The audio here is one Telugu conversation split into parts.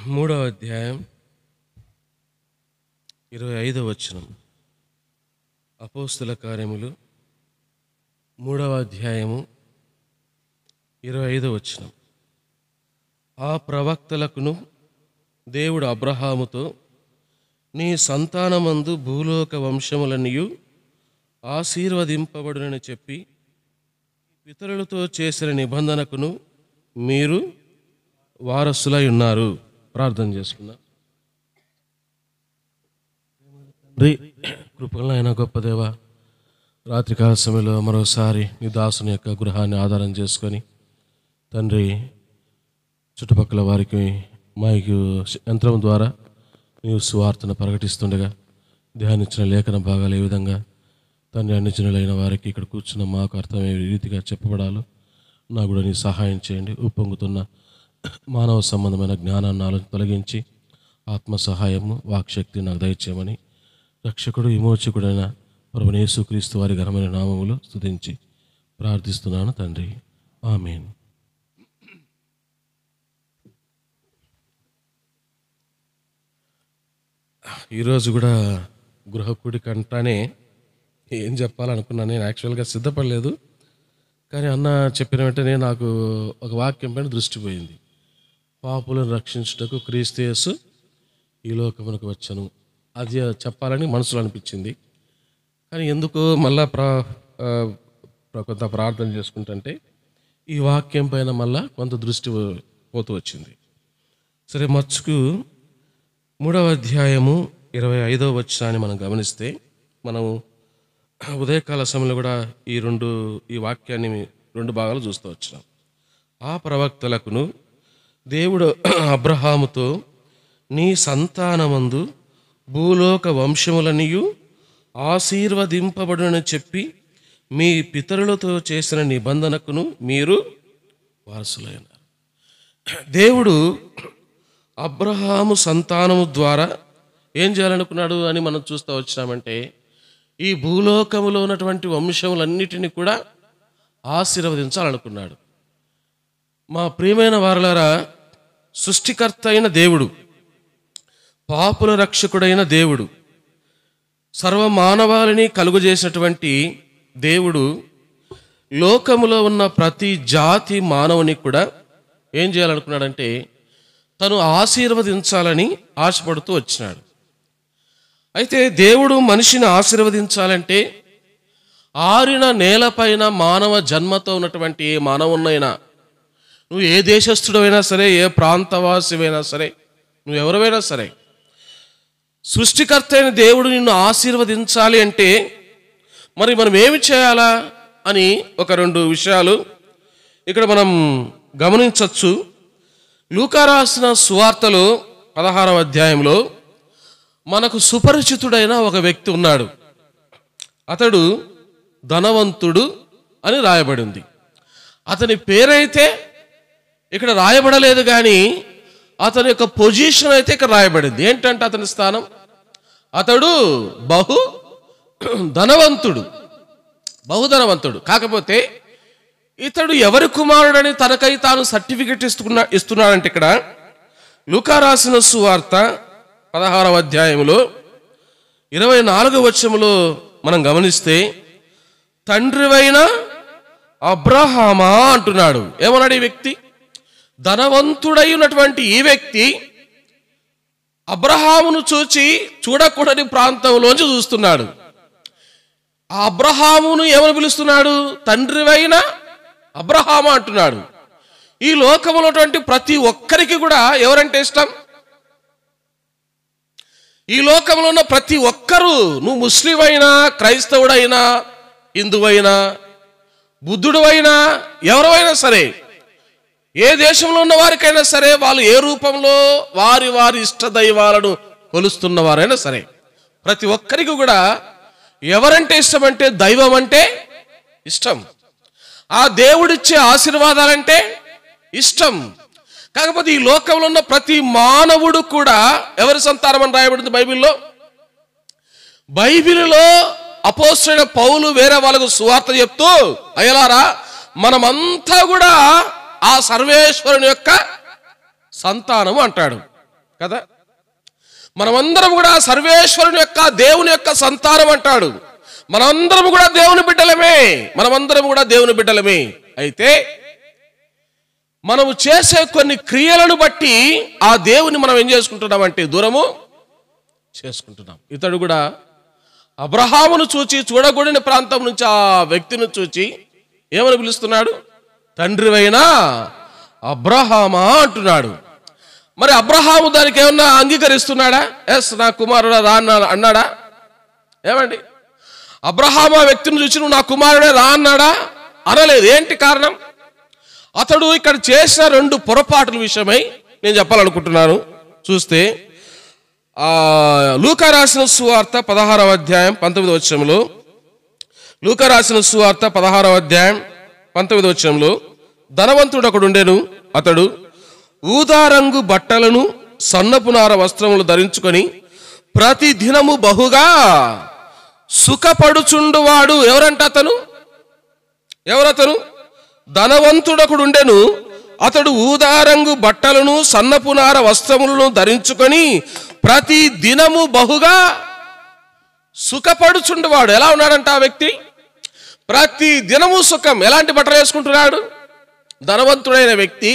3వ అధ్యాయం 25వ వచనం. అపోస్తుల కార్యములు 3వ అధ్యాయము 25వ వచనం. ఆ ప్రవక్తలకును దేవుడు అబ్రహాముతో, నీ సంతానమందు భూలోక వంశములన్నీయు ఆశీర్వదింపబడునని చెప్పి పితరులతో చేసిన నిబంధనకును మీరు వారసులై ఉన్నారు. ప్రార్థన చేసుకుందాం. కృపగల ఆయన గొప్ప దేవ, రాత్రికాల సమయంలో మరోసారి నీ దాసుని యొక్క గృహాన్ని ఆధారం చేసుకొని తండ్రి, చుట్టుపక్కల వారికి మైకు యంత్రం ద్వారా నీవు సువార్తను ప్రకటిస్తుండగా ధ్యానించిన లేఖన భాగాలు ఏ విధంగా తండ్రి అన్ని జనులైన వారికి ఇక్కడ కూర్చున్న మాకు అర్థమయ్యే రీతిగా చెప్పబడాలో నాకు కూడా నీ సహాయం చేయండి. ఉప్పొంగుతున్న మానవ సంబంధమైన జ్ఞానాన్ని తొలగించి ఆత్మ సహాయము వాక్శక్తి నాకు దయచేయమని రక్షకుడు విమోచకుడైన ప్రభువైన యేసుక్రీస్తు వారి ఘనమైన నామములో స్తుతించి ప్రార్థిస్తున్నాను తండ్రి, ఆమేన్. ఈరోజు కూడా గృహకూడి కంటానే ఏం చెప్పాలనుకున్నాను. నేను యాక్చువల్గా సిద్ధపడలేదు, కానీ అన్న చెప్పిన వెంటనే నాకు ఒక వాక్యం పైన దృష్టి పోయింది. పాపులను రక్షించుటకు క్రీస్తు యేసు ఈ లోకమునకు వచ్చను. అది చెప్పాలని మనసులో అనిపించింది, కానీ ఎందుకో మళ్ళా కొంత ప్రార్థన చేసుకుంటుంటే ఈ వాక్యం పైన మళ్ళా కొంత దృష్టి పోతూ వచ్చింది. సరే, మచ్చుకు 3వ అధ్యాయము 25వ వచనాన్ని మనం గమనిస్తే, మనం ఉదయకాల సమయంలో కూడా ఈ వాక్యాన్ని 2 భాగాలు చూస్తూ వచ్చినాం. ఆ ప్రవక్తలకును దేవుడు అబ్రహాముతో, నీ సంతానమందు భూలోక వంశములనియు ఆశీర్వదింపబడునని చెప్పి మీ పితరులతో చేసిన నిబంధనకును మీరు వారసులైనారు. దేవుడు అబ్రహాము సంతానము ద్వారా ఏం చేయాలనుకున్నాడు అని మనం చూస్తూ వచ్చినామంటే, ఈ భూలోకములో ఉన్నటువంటి వంశములన్నిటినీ కూడా ఆశీర్వదించాలనుకున్నాడు. మా ప్రియమైన వారలారా, సృష్టికర్త అయిన దేవుడు, పాపుల రక్షకుడైన దేవుడు, సర్వమానవాళిని కలుగజేసినటువంటి దేవుడు లోకములో ఉన్న ప్రతి జాతి మానవుని కూడా ఏం చేయాలనుకున్నాడంటే తను ఆశీర్వదించాలని ఆశపడుతూ వచ్చినాడు. అయితే దేవుడు మనిషిని ఆశీర్వదించాలంటే ఆరిన నేలపైన మానవ జన్మతో ఉన్నటువంటి ఏ మానవునైనా, నువ్వు ఏ దేశస్థుడైనా సరే, ఏ ప్రాంతవాసివైనా సరే, నువ్వు ఎవరైనా సరే, సృష్టికర్త అయిన దేవుడు నిన్ను ఆశీర్వదించాలి అంటే మరి మనం ఏమి చేయాలా అని ఒక 2 విషయాలు ఇక్కడ మనం గమనించవచ్చు. లూకా రాసిన సువార్తలో 16వ అధ్యాయంలో మనకు సుపరిచితుడైన ఒక వ్యక్తి ఉన్నాడు. అతడు ధనవంతుడు అని రాయబడింది. అతని పేరైతే ఇక్కడ రాయబడలేదు, కానీ అతని యొక్క పొజిషన్ అయితే ఇక్కడ రాయబడింది. ఏంటంటే అతని స్థానం, అతడు బహుధనవంతుడు. కాకపోతే ఇతడు ఎవరి కుమారుడని తనకై తాను సర్టిఫికెట్ ఇస్తున్నాడంటే ఇక్కడ లూకా రాసిన సువార్త 16వ అధ్యాయంలో 24వ వచనంలో మనం గమనిస్తే, తండ్రివైన అబ్రహామా అంటున్నాడు. ఏమన్నాడు ఈ వ్యక్తి? ధనవంతుడై ఉన్నటువంటి ఈ వ్యక్తి అబ్రహామును చూడకూడని ప్రాంతంలోంచి చూస్తున్నాడు. ఆ అబ్రహామును ఏమని పిలుస్తున్నాడు? తండ్రివైన అబ్రహామా అంటున్నాడు. ఈ లోకంలో ఉన్నటువంటి ప్రతి ఒక్కరికి కూడా ఎవరంటే ఇష్టం? ఈ లోకంలో ఉన్న ప్రతి ఒక్కరూ, నువ్వు ముస్లిం అయినా, క్రైస్తవుడైనా, హిందువైనా, బుద్ధుడు అయినా, ఎవరైనా సరే, ఏ దేశంలో ఉన్న వారికైనా సరే, వాళ్ళు ఏ రూపంలో వారి ఇష్ట దైవాలను కొలుస్తున్న వారైనా సరే, ప్రతి ఒక్కరికి కూడా ఎవరంటే ఇష్టం అంటే దైవం అంటే ఇష్టం. ఆ దేవుడిచ్చే ఆశీర్వాదాలంటే ఇష్టం. కాకపోతే ఈ లోకంలో ఉన్న ప్రతి మానవుడు కూడా ఎవరి సంతానం అని రాయబడింది బైబిల్లో అపోస్తలుడైన పౌలు వేరే వాళ్ళకు సువార్త చెప్తూ, అయ్యలారా మనమంతా కూడా ఆ సర్వేశ్వరుని యొక్క సంతానము అంటాడు. కదా. మనమందరం కూడా సర్వేశ్వరుని యొక్క దేవుని యొక్క సంతానం అంటాడు. మనమందరం కూడా దేవుని బిడ్డలమే, మనమందరం కూడా దేవుని బిడ్డలమే. అయితే మనము చేసే కొన్ని క్రియలను బట్టి ఆ దేవుని మనం ఏం చేసుకుంటున్నామంటే దూరము చేసుకుంటున్నాం. ఇతడు కూడా అబ్రహామును చూచి చూడకూడని ప్రాంతం నుంచి ఆ వ్యక్తిని చూచి ఏమని పిలుస్తున్నాడు? తండ్రివైనా అబ్రహామా అంటున్నాడు. మరి అబ్రహాము దానికి ఏమన్నా అంగీకరిస్తున్నాడా? ఎస్ నా కుమారుడా రా అన్నాడా? ఏమండి, అబ్రహాము ఆ వ్యక్తిని చూసి నువ్వు నా కుమారుడే రా అన్నాడా? అనలేదు. ఏంటి కారణం? అతడు ఇక్కడ చేసిన 2 పొరపాటుల విషయమై నేను చెప్పాలనుకుంటున్నాను. చూస్తే లూకా రాసిన సువార్త 16వ అధ్యాయం 19వ వచనంలో, లూకా రాసిన సువార్త 16వ అధ్యాయం 19వ వచనంలో, ధనవంతుడు ఒకడుండెను. అతడు ఊదారంగు బట్టలను సన్నపునార వస్త్రములు ధరించుకొని ప్రతి దినము బహుగా సుఖపడుచుండువాడు. ఎవరతను? ధనవంతుడొకడుండెను. అతడు ఊదారంగు బట్టలను సన్నపునార వస్త్రములను ధరించుకొని ప్రతి దినము బహుగా సుఖపడుచుండువాడు. ఎలా ఉన్నాడంట ఆ వ్యక్తి? ప్రతి దినము సుఖం. ఎలాంటి బట్టలు వేసుకుంటున్నాడు? ధనవంతుడైన వ్యక్తి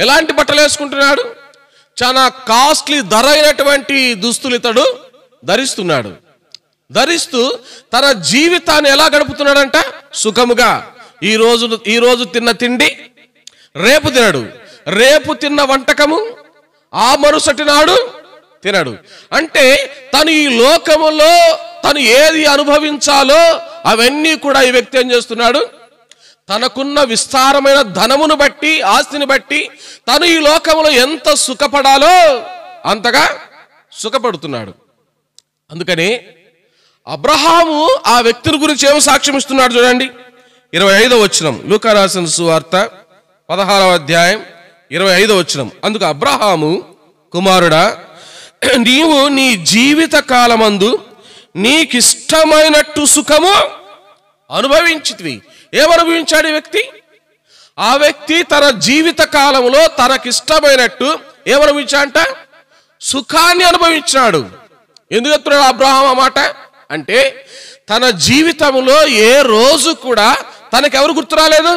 ఎలాంటి బట్టలు వేసుకుంటున్నాడు? చాలా కాస్ట్లీ ధర అయినటువంటి దుస్తులు ఇతడు ధరిస్తున్నాడు. ధరిస్తూ తన జీవితాన్ని ఎలా గడుపుతున్నాడంట? సుఖముగా. ఈ రోజు తిన్న తిండి రేపు తినడు, రేపు తిన్న వంటకము ఆ మరుసటి నాడు తినడు. అంటే తను ఈ లోకములో తను ఏది అనుభవించాలో అవన్నీ కూడా ఈ వ్యక్తి ఏం చేస్తున్నాడు? తనకున్న విస్తారమైన ధనమును బట్టి, ఆస్తిని బట్టి తను ఈ లోకంలో ఎంత సుఖపడాలో అంతగా సుఖపడుతున్నాడు. అందుకని అబ్రహాము ఆ వ్యక్తిని గురించి ఏమో సాక్ష్యం ఇస్తున్నాడు. చూడండి 25వ వచనం, లూకా రాసిన సువార్త 16వ అధ్యాయం 25వ వచనం. అందుకు అబ్రహాము, కుమారుడా, నీవు నీ జీవిత కాలమందు నీకిష్టమైనట్టు సుఖము అనుభవించితివి. ఏమనుభవించాడు ఈ వ్యక్తి? ఆ వ్యక్తి తన జీవిత కాలంలో తనకిష్టమైనట్టు ఏమనుభవించాడంట? సుఖాన్ని అనుభవించాడు. ఎందుకు చెప్తున్నాడు అబ్రహాం ఆ మాట అంటే, తన జీవితంలో ఏ రోజు కూడా తనకెవరు గుర్తు రాలేదు.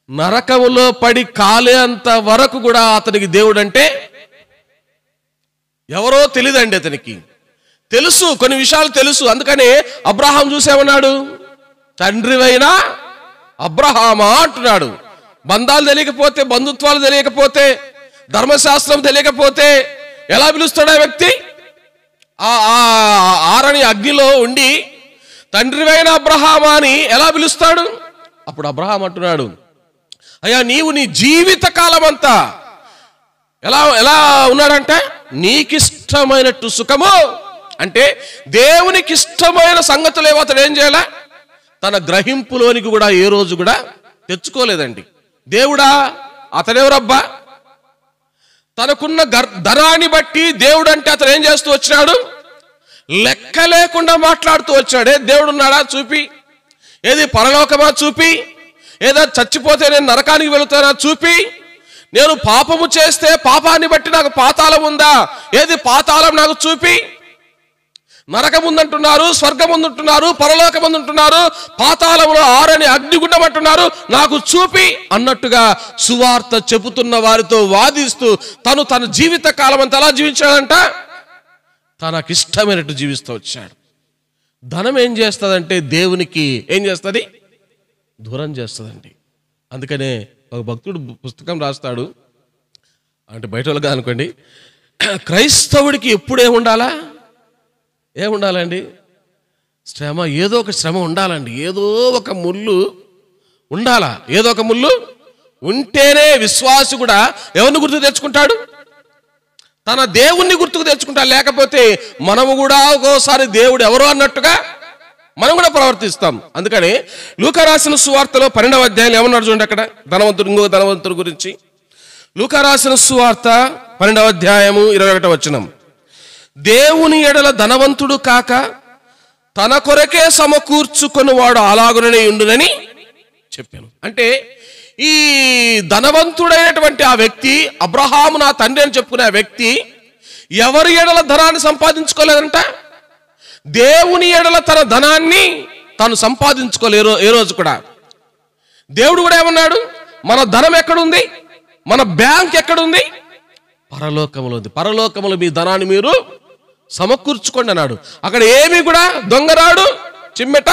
నరకములో పడి కాలేంత వరకు కూడా అతనికి దేవుడు అంటే ఎవరో తెలియదండి. అతనికి తెలుసు, కొన్ని విషయాలు తెలుసు. అందుకనే అబ్రహాం చూసేమన్నాడు? తండ్రివైనా అబ్రహామా అంటున్నాడు. బంధాలు తెలియకపోతే, బంధుత్వాలు తెలియకపోతే, ధర్మశాస్త్రం తెలియకపోతే ఎలా పిలుస్తాడు ఆ వ్యక్తి? ఆరని అగ్నిలో ఉండి తండ్రివైన అబ్రహామా అని ఎలా పిలుస్తాడు? అప్పుడు అబ్రహాం అంటున్నాడు, అయ్యా నీవు నీ జీవిత కాలం అంతా ఎలా ఉన్నాడంటే నీకిష్టమైనట్టు సుఖము. అంటే దేవునికి ఇష్టమైన సంగతులేవో అతడు ఏం చేయాలా? తన గ్రహింపులోనికి కూడా ఏ రోజు కూడా తెచ్చుకోలేదండి. దేవుడా, అతడెవరబ్బా? తనకున్న ధనాన్ని బట్టి దేవుడు అంటే అతను ఏం చేస్తూ వచ్చినాడు? లెక్క లేకుండా మాట్లాడుతూ వచ్చాడే. దేవుడు ఉన్నాడా చూపి, ఏది పరలోకమా చూపి, ఏదో చచ్చిపోతే నేను నరకానికి వెళుతానా చూపి, నేను పాపము చేస్తే పాపాన్ని బట్టి నాకు పాతాళం ఉందా, ఏది పాతాళం నాకు చూపి, నరకం ఉందంటున్నారు, స్వర్గం ఉందంటున్నారు, పరలోకం ఉందంటున్నారు, పాతాళంలో ఆరని అగ్నిగుండం అంటున్నారు, నాకు చూపి అన్నట్టుగా సువార్త చెబుతున్న వారితో వాదిస్తూ తన జీవిత కాలం అంతా ఎలా జీవించాడంట? తనకిష్టమైనట్టు జీవిస్తూ వచ్చాడు. ధనం ఏం చేస్తుందంటే దేవునికి ఏం చేస్తుంది? దూరం చేస్తుందండి. అందుకనే ఒక భక్తుడు పుస్తకం రాస్తాడు, అంటే బయట వాళ్ళగా అనుకోండి, క్రైస్తవుడికి ఎప్పుడు ఏముండాలండి? శ్రమ, ఏదో ఒక శ్రమ ఉండాలండి. ఏదో ఒక ముళ్ళు ఉండాలా? ఏదో ఒక ముళ్ళు ఉంటేనే విశ్వాసి కూడా ఎవరిని గుర్తుకు తెచ్చుకుంటాడు? తన దేవుణ్ణి గుర్తుకు తెచ్చుకుంటాడు. లేకపోతే మనము కూడా ఒక్కోసారి దేవుడు ఎవరు అన్నట్టుగా మనం కూడా ప్రవర్తిస్తాం. అందుకని లూకా రాసిన సువార్తలో 12వ అధ్యాయం ఏమన్నాడు చూడండి. అక్కడ ఇంకో ధనవంతుడి గురించి లూకా రాసిన సువార్త 12వ అధ్యాయము 21వ వచనం, దేవుని ఎడల ధనవంతుడు కాక తన కొరకే సమకూర్చుకొని వాడు అలాగుననే ఉండునని చెప్పాను. అంటే ఈ ధనవంతుడైనటువంటి ఆ వ్యక్తి, అబ్రహాము నా తండ్రి అని చెప్పుకునే ఆ వ్యక్తి ఎవరి ఎడల ధనాన్ని సంపాదించుకోలేదంట? దేవుని ఎడల తన ధనాన్ని తాను సంపాదించుకోలేరు ఏ రోజు కూడా. దేవుడు కూడా ఏమన్నాడు? మన ధనం ఎక్కడుంది, మన బ్యాంక్ ఎక్కడుంది? పరలోకములో ఉంది. పరలోకములో మీ ధనాన్ని మీరు సమకూర్చుకోండి అన్నాడు. అక్కడ ఏమి కూడా దొంగరాడు చిమ్మెట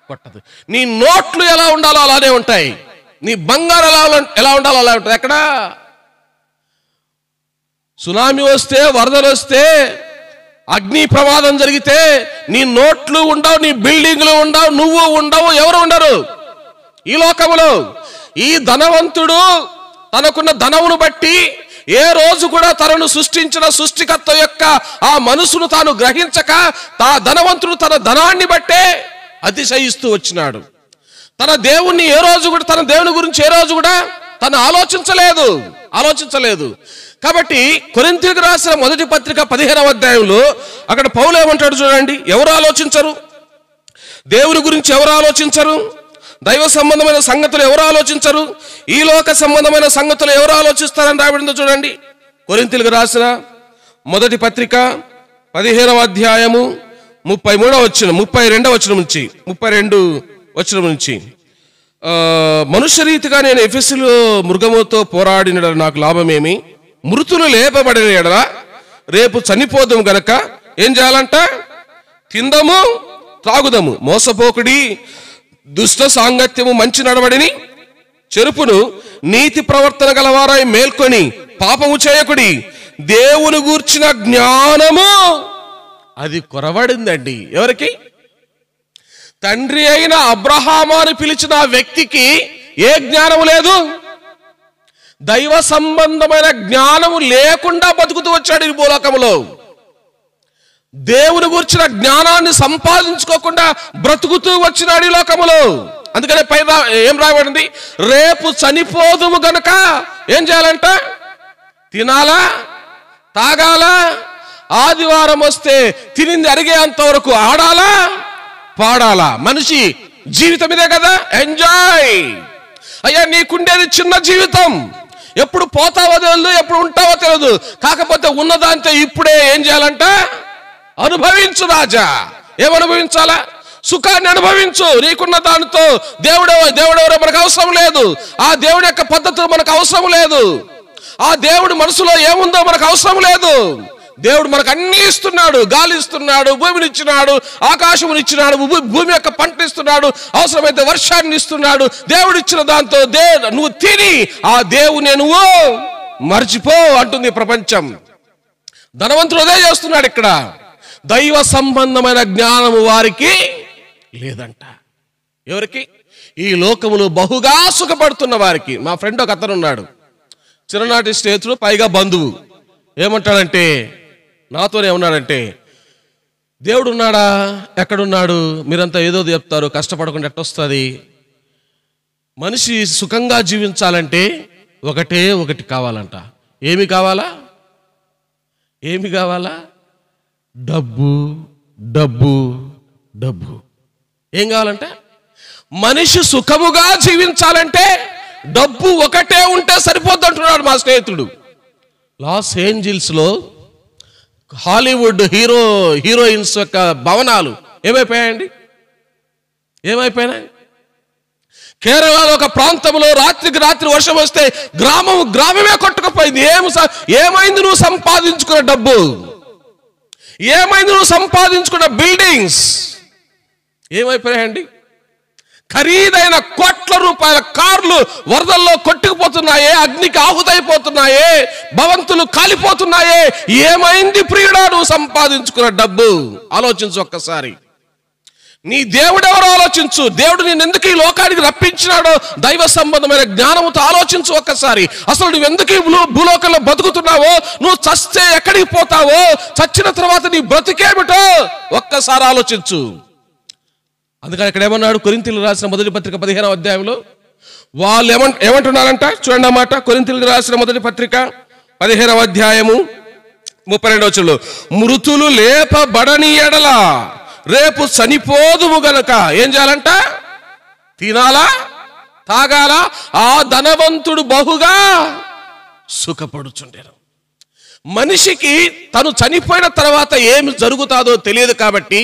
కొట్టదు. నీ నోట్లు ఎలా ఉండాలో అలానే ఉంటాయి, నీ బంగారు ఎలా ఉండాలో అలా ఉంటుంది. ఎక్కడ సునామీ వస్తే, వరదలు వస్తే, అగ్ని ప్రమాదం జరిగితే నీ నోట్లు ఉండవు, నీ బిల్డింగ్లు ఉండవు, నువ్వు ఉండవు, ఎవరు ఉండరు ఈ లోకములో. ఈ ధనవంతుడు తనకున్న ధనమును బట్టి ఏ రోజు కూడా తనను సృష్టించిన సృష్టికర్త యొక్క ఆ మనసును తాను గ్రహించక ధనవంతుడు తన ధనాన్ని బట్టే అతిశయిస్తూ వచ్చినాడు. తన దేవుణ్ణి ఏ రోజు కూడా, తన దేవుని గురించి ఏ రోజు కూడా తను ఆలోచించలేదు. కాబట్టి కొరింథీయులకు రాసిన మొదటి పత్రిక 15వ అధ్యాయంలో అక్కడ పౌలు ఏమంటాడు చూడండి. ఎవరు ఆలోచించరు? దేవుని గురించి ఎవరు ఆలోచించరు? దైవ సంబంధమైన సంగతులు ఎవరు ఆలోచించరు? ఈ లోక సంబంధమైన సంగతులు ఎవరు ఆలోచిస్తారని రాబడిందో చూడండి. కొరింథీయులకు రాసిన మొదటి పత్రిక 15వ అధ్యాయము 32వ వచనం నుంచి మనుష్య రీతిగా నేను ఎఫెసులో మృగముతో పోరాడిన నాకు లాభమేమి? మృతులు లేపబడిన ఎడల రేపు చనిపోదాము గనక ఏం చేయాలంట? తిందము త్రాగుదము, మోసపోకుడి, దుష్ట సాంగత్యము, మంచి నడవడిని చెరుపును, నీతి ప్రవర్తన గలవారై మేల్కొని పాపము చేయకుడి, దేవుని గూర్చిన జ్ఞానము అది కొరవడిందండి. ఎవరికి? తండ్రి అయిన అబ్రహాము అని పిలిచిన ఆ వ్యక్తికి ఏ జ్ఞానము లేదు? దైవ సంబంధమైన జ్ఞానము లేకుండా బతుకుతూ వచ్చాడు ఈ భూలోకములో. దేవుని గురించిన జ్ఞానాన్ని సంపాదించుకోకుండా బ్రతుకుతూ వచ్చినాడు ఈ లోకములో. అందుకనే పైన ఏం రాయబడింది? రేపు చనిపోదుము గనక ఏం చేయాలంట? తినాలా, తాగాలా, ఆదివారం వస్తే తినింది అరిగేంత వరకు ఆడాలా, పాడాలా. మనిషి జీవితం ఇదే కదా, ఎంజాయ్. అయ్యా నీకుండేది చిన్న జీవితం, ఎప్పుడు పోతావో తెలియదు, ఎప్పుడు ఉంటావో తెలియదు. కాకపోతే ఉన్నదాంతో ఇప్పుడే ఏం చేయాలంట? అనుభవించు రాజా. ఏమనుభవించాలా? సుఖాన్ని అనుభవించు. నీకున్న దానితో దేవుడెవరో మనకు అవసరం లేదు. ఆ దేవుడి యొక్క పద్ధతులు మనకు అవసరం లేదు. ఆ దేవుడి మనసులో ఏముందో మనకు అవసరం లేదు. దేవుడు మనకు అన్ని ఇస్తున్నాడు. గాలి ఇస్తున్నాడు, భూమిని ఇచ్చినాడు, ఆకాశముని ఇచ్చినాడు, భూమి యొక్క పంట ఇస్తున్నాడు, అవసరమైతే వర్షాన్ని ఇస్తున్నాడు. దేవుడు ఇచ్చిన దాంతో నువ్వు తిని ఆ దేవుని నువ్వు మర్చిపో అంటుంది ప్రపంచం. ధనవంతుడు అదే చేస్తున్నాడు. ఇక్కడ దైవ సంబంధమైన జ్ఞానము వారికి లేదంట. ఎవరికి? ఈ లోకములు బహుగా సుఖపడుతున్న వారికి. మా ఫ్రెండ్ ఒక అతను ఉన్నాడు, చిన్ననాటి స్నేహితుడు, పైగా బంధువు. ఏమంటాడంటే, నాతోనే ఉన్నాడంటే, దేవుడు ఉన్నాడా? ఎక్కడున్నాడు? మీరంతా ఏదో చెప్తారు, కష్టపడకుండా ఎట్టొస్తుంది? మనిషి సుఖంగా జీవించాలంటే ఒకటి కావాలంట. ఏమి కావాలా? డబ్బు, డబ్బు, డబ్బు. ఏం కావాలంటే? మనిషి సుఖముగా జీవించాలంటే డబ్బు ఒకటే ఉంటే సరిపోద్ది అంటున్నాడు మా స్నేహితుడు. లాస్ ఏంజిల్స్లో హాలీవుడ్ హీరోయిన్స్ యొక్క భవనాలు ఏమైపోయాయండి? కేరళలో ఒక ప్రాంతంలో రాత్రికి రాత్రి వర్షం వస్తే గ్రామమే కొట్టుకుపోయింది. ఏమైంది? నువ్వు సంపాదించుకున్న డబ్బు, ఏమైంది? నువ్వు సంపాదించుకున్న బిల్డింగ్స్ ఏమైపోయాయండి? ఖరీదైన కోట్ల రూపాయల కార్లు వరదల్లో కొట్టుకుపోతున్నాయే, అగ్నికి ఆహుతైపోతున్నాయే, భవంతులు కాలిపోతున్నాయే. ఏమైంది ప్రియుడా నువ్వు సంపాదించుకున్న డబ్బు? ఆలోచించు ఒక్కసారి. నీ దేవుడు ఎవరో ఆలోచించు. దేవుడు నేను ఎందుకు ఈ లోకానికి రప్పించినాడో దైవ సంబంధమైన జ్ఞానముతో ఆలోచించు ఒక్కసారి. అసలు నువ్వు ఎందుకు ఈ భూలోకంలో బతుకుతున్నావో, నువ్వు చస్తే ఎక్కడికి పోతావో, చచ్చిన తర్వాత నీ బ్రతికేమిటో ఒక్కసారి ఆలోచించు. అందుకని ఇక్కడ ఏమన్నాడు? కొరింథీయులకు రాసిన మొదటి పత్రిక 15వ అధ్యాయంలో వాళ్ళు ఏమంటున్నారంట చూడండి అన్నమాట. కొరింథీయులకు రాసిన మొదటి పత్రిక 15వ అధ్యాయము 32వ వచనంలో, మృతులు లేపబడని ఎడల రేపు చనిపోదుము గనక ఏం చేయాలంట? తినాలా, తాగాల, ఆ ధనవంతుడు బహుగా సుఖపడుచుండెను. మనిషికి తను చనిపోయిన తర్వాత ఏమి జరుగుతాదో తెలియదు కాబట్టి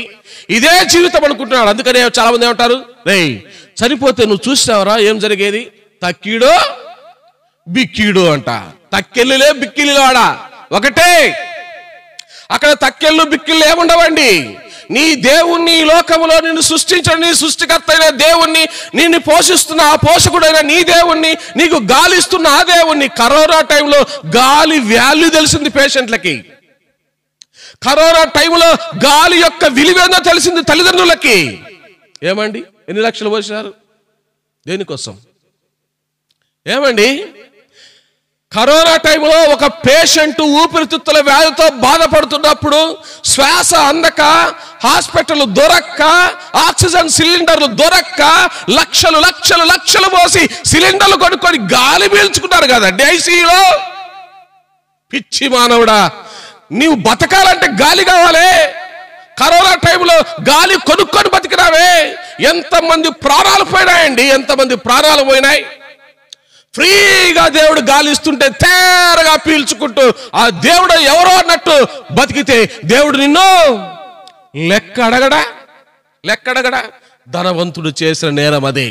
ఇదే జీవితం అనుకుంటున్నాడు. అందుకనే చాలా మంది ఏమంటారు, రేయ్ చనిపోతే నువ్వు చూసినావరా ఏం జరిగేది, తక్కీడో బిక్కీడు అంట. తక్కెళ్ళులే బిక్కిళ్ళు వాడా ఒకటే. అక్కడ తక్కెళ్ళు బిక్కిళ్ళు ఏముండవండి. నీ దేవుణ్ణి, ఈ లోకములో నిన్ను సృష్టించిన నీ సృష్టికర్త అయిన దేవుణ్ణి, నిన్ను పోషిస్తున్న ఆ పోషకుడైన నీ దేవుణ్ణి, నీకు గాలి ఇస్తున్న ఆ దేవుణ్ణి. కరోనా టైంలో గాలి వాల్యూ తెలిసింది పేషెంట్లకి. కరోనా టైంలో గాలి యొక్క విలువేందో తెలిసింది తల్లిదండ్రులకి. ఏమండి ఎన్ని లక్షలు పోసినారు దేనికోసం? ఏమండి కరోనా టైంలో ఒక పేషెంట్ ఊపిరితిత్తుల వ్యాధితో బాధపడుతున్నప్పుడు శ్వాస అందక, హాస్పిటల్ దొరక్క, ఆక్సిజన్ సిలిండర్లు దొరక్క లక్షలు లక్షలు లక్షలు పోసి సిలిండర్లు కొనుక్కొని గాలి పీల్చుకున్నారు కదండి ఐసీయూలో. పిచ్చి మానవుడా, నీవు బతకాలంటే గాలి కావాలి. కరోనా టైంలో గాలి కొనుక్కొని బతికినావే. ఎంతమంది ప్రాణాలు పోయినాయండి, ఎంతమంది ప్రాణాలు పోయినాయి. ఫ్రీగా దేవుడు గాలి ఇస్తుంటే తేరగా పీల్చుకుంటూ ఆ దేవుడు ఎవరో అన్నట్టు బతికితే దేవుడు నిన్ను లెక్కడగడా. ధనవంతుడు చేసిన నేరం అదే.